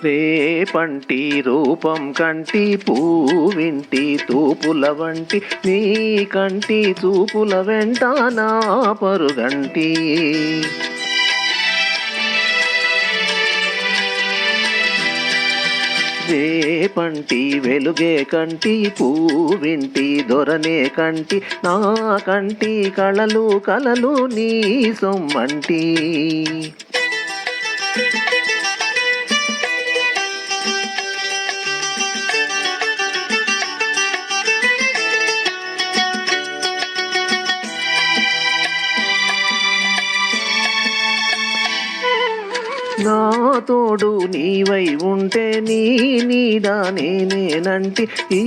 రేపంటి రూపం కంటి పూవింటి తూపుల వంటి నీ కంటి చూపుల వెంట నా పరుగంటి రేపంటి వెలుగే కంటి పూవింటి దొరనే కంటి నా కంటి కళలు కలలు నీ సొమ్మంటి నా తోడు నీవై ఉంటే నీ నీడ నేనేనంటి ఈ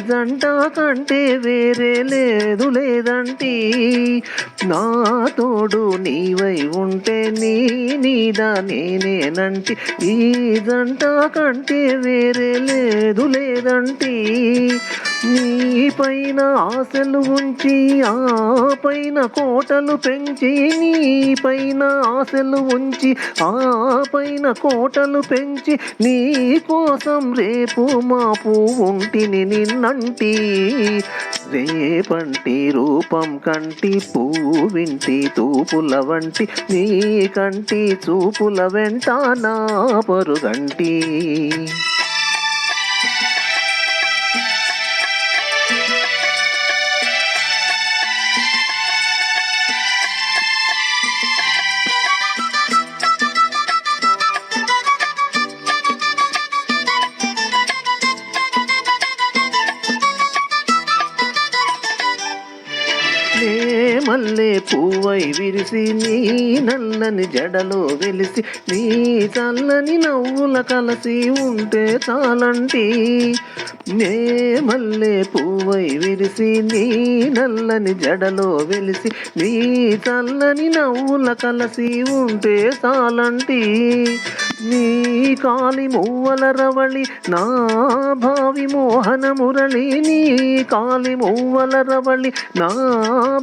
జంట కంటే వేరే లేదు లేదంటి నా తోడు నీవై ఉంటే నీ నీడ నేనేనంటి ఈ జంట కంటే వేరే లేదు లేదంటి నీ పైన ఆశలు ఉంచి ఆ పైన కోటలు పెంచి నీ పైన ఆశలు ఉంచి ఆ పైన కోటలు పెంచి నీ కోసం రేపు మాపు ఉంటిని నిన్నంటి రేపంటి రూపం కంటి పూవింటి తూపుల వంటి నీ కంటి చూపుల వెంట నా పరుగంటి మల్లె పువ్వై విరిసి నీ నల్లని జడలో వెలిసి నీ చల్లని నవ్వుల కలసి ఉంటే చాలంటి నే మల్లె పువ్వై విరిసి నీ నల్లని జడలో వెలిసి నీ చల్లని నవ్వుల కలసి ఉంటే చాలంటి నీ కాలి మువ్వల రవళి నా భావి మోహన మురళి నీ కాలి మువ్వల రవళి నా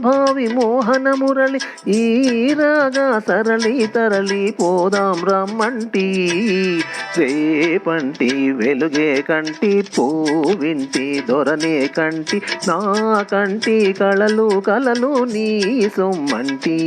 భావి మోహన మురళి ఈ రాగా సరళి తరలి పోదాం రమ్మంటి రేపంటి వెలుగే కంటి పూవింటి దొరనే కంటి నా కంటి కళలు కలలు నీ సొమ్మంటి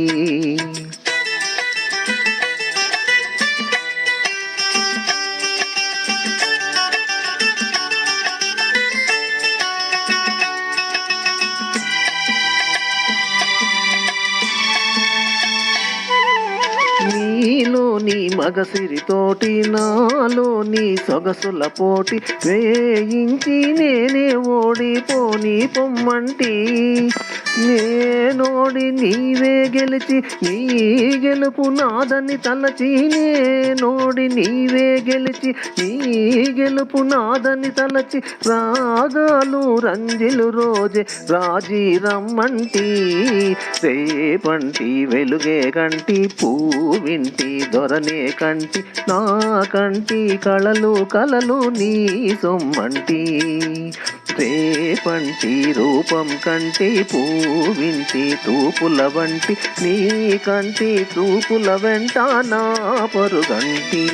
నీలో నీ మగసిరితోటి నాలో నీ సొగసుల పోటీ వేయించి నేనే ఓడిపోని పొమ్మంటి నేనోడి నీవే గెలిచి నీ గెలుపు నాదని తలచి నేనోడి నీవే గెలిచి నీ గెలుపు నాదని తలచి రాగాలు రంజిలు రోజే రాజీ రమ్మంటి రేపంటి వెలుగే కంటి పూవింటి దొరనే కంటి నా కంటి కళలు కలలు నీ సొమ్మంటి రేపంటి రూపం కంటి పూవింటి తూపుల వంటి నీ కంటి చూపుల వెంట నా పరుగంటి